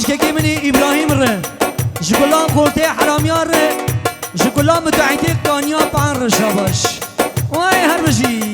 عاشقی منی ابراهیم ره جگلان قرطه حرامیار ره جگلان متعیده کانیا پان ره شاباش وای هر بجی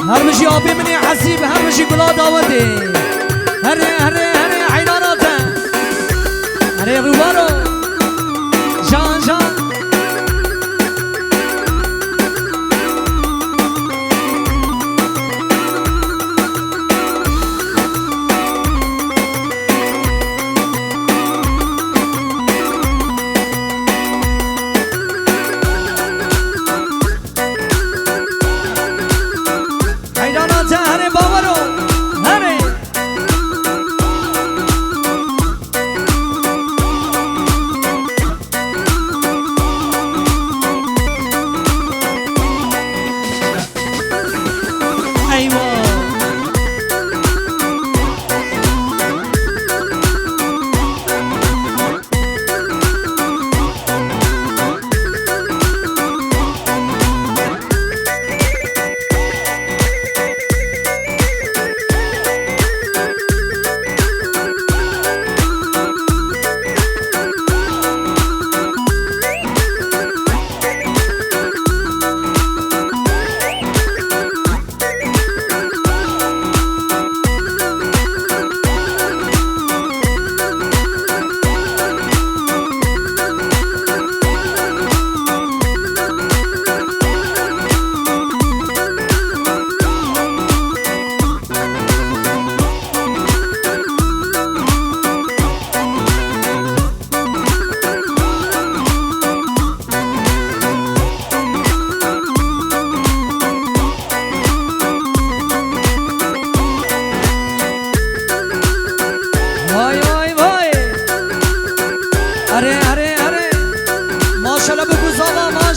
هر مشي أبي مني حسيب هر مشي بلا دعوتي هري عيناراته هري روبارو جان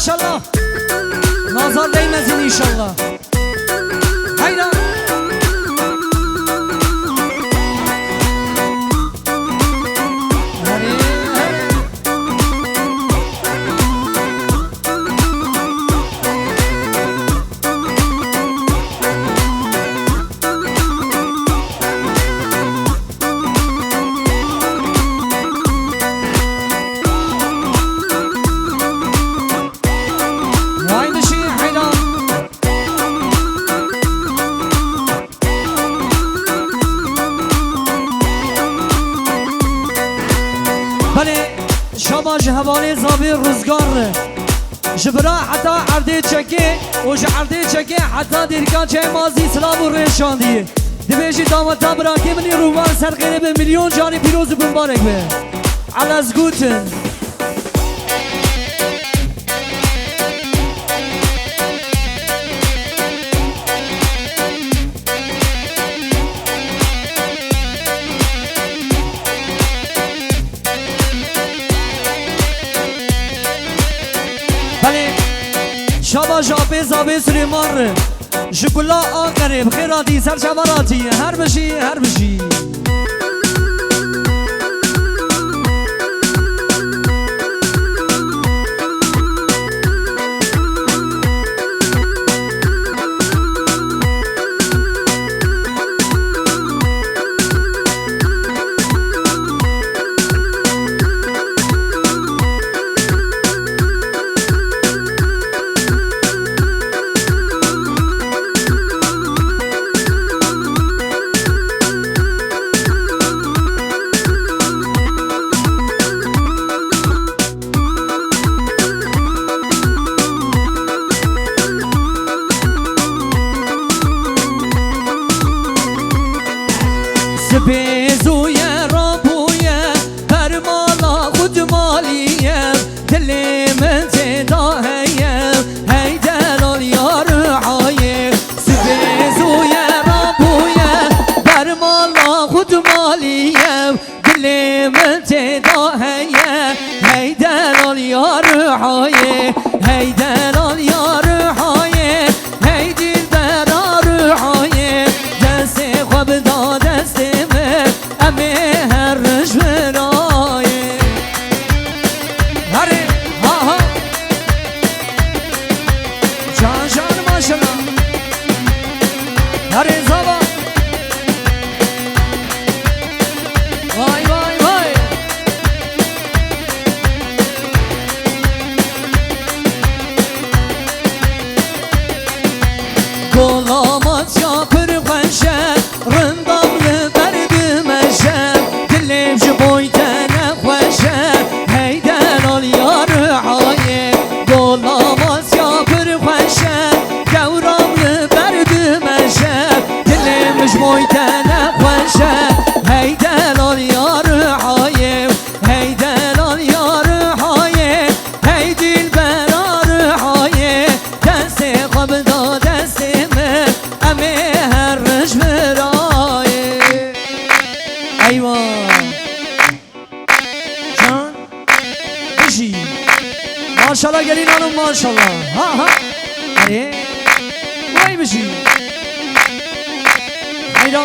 ماشاءالله نظر دیمزین انشالله هیدا شباش حوالی زابی روزگار جبرا حتی عرده چکه و عرده چکه حتی دیرکان چه مازی سلام و ریشاندی دویجی دامتا براکی منی روان سر غیره به میلیون جانی پیروز بمبارک به علز گوتن شاباش آبی زابی سلیمان ره شکلا آقره بخیراتی سرچواراتی هر بشی سبیزویه رابویه برمالا خود مالیه دلی من تدا هیه هی دلال یار عایه سبیزویه رابویه برمالا خود مالیه دلی من تدا هیه هی دلال یار عایه هی دلال یار عایه هی خبدا دستمه امی هر رجورای هری ها ها جان جان ماشالله هری زبا وای وای وای Kolamat yapır khoşe Rındam lüber dümeşe Dilim ji boy tene khoşe Heyden al yarı haye Kolamat yapır khoşe Gevram lüber dümeşe Dilim ji boy tene khoşe Heyden al yarı haye Heyden al yarı haye Hey dilber arı haye Deste kabda deste أمي هرج براي أيوة جان بشي ما شاء الله قالين أنا ما شاء الله ها ها أري وين بشي هيدا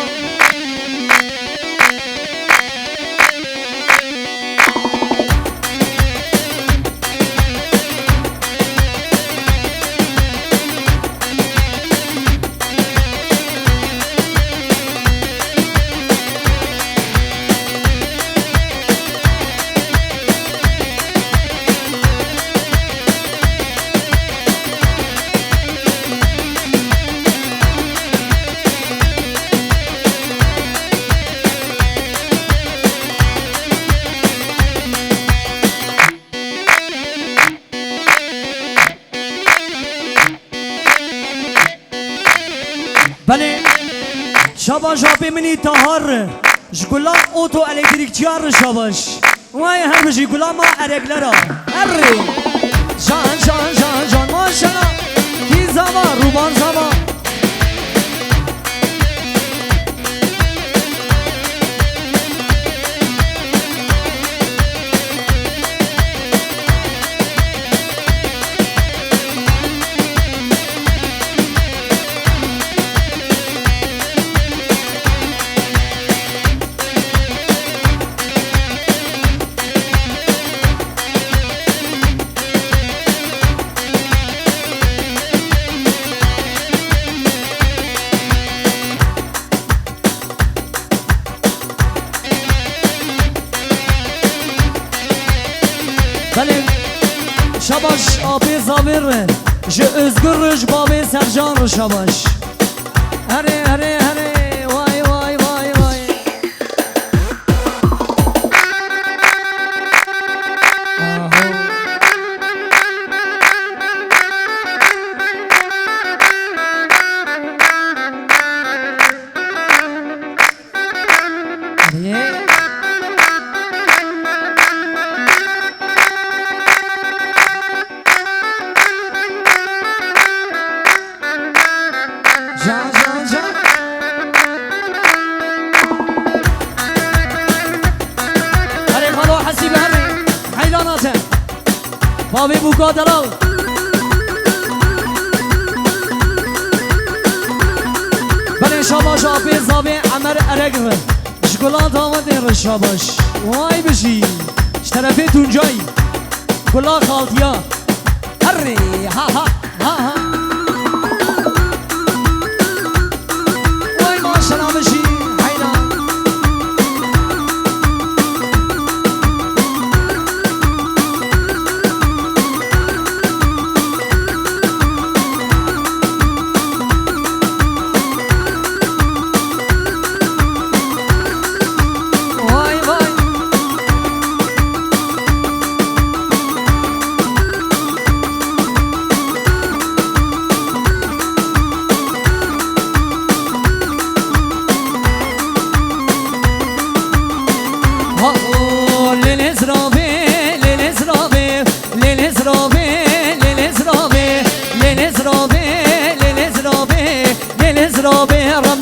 بله شاباش هاپی منی تهار جگولا اوتو الکتریکچیار شاباش وای هر بجی گولا ما ارگلرا اره جان جان جان جان ماشالله کی زمان روبان زمان بله شباش آبی زابر جه ازگرش بابی سرجان رو شباش هره هره هره وای وای وای وای جان جان جان هره خلو حسیب هره حیلاناته بابی بوکا دلال بله شاباش آبی زابی عمر ارگره شکلات آمده رو شاباش وای بشی شطرفه تونجایی کلا خالتیا هره ها ها ها ها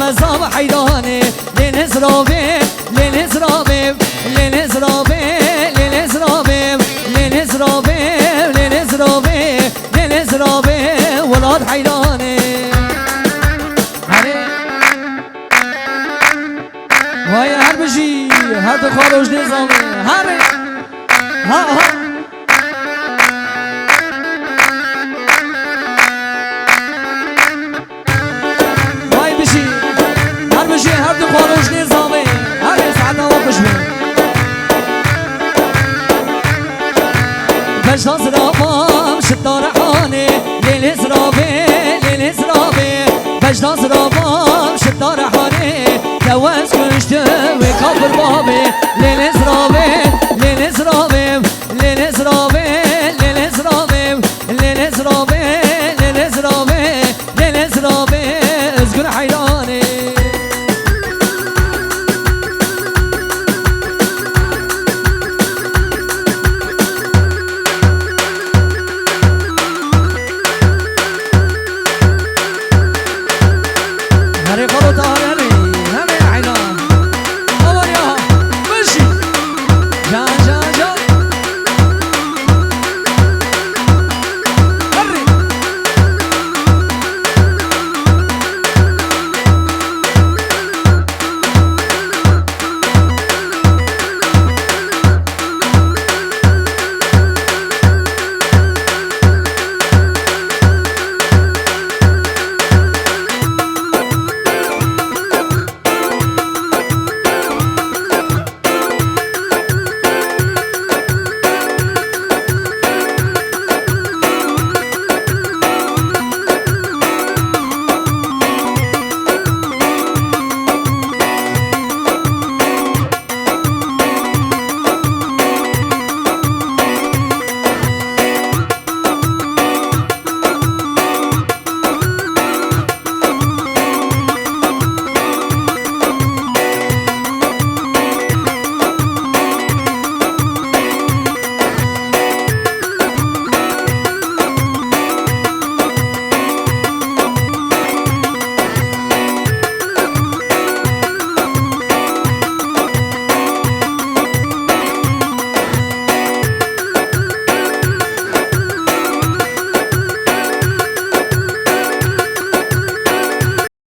رمضان حيراني لنزرابي لنزرابي لنزرابي لنزرابي لنزرابي لنزرابي لنزرابي ولاد حيراني وای هر بشی هر دو خاروش نظامه هر ها ها وای بشی هر بشی هر دو خاروش نظامه هر ساعت ما بشمه بجنا زرافام شدار حانه لیل زرافه لیل زرافه بجنا زرافام شدار حانه جواز کشته و کافر بابه لیل زرافه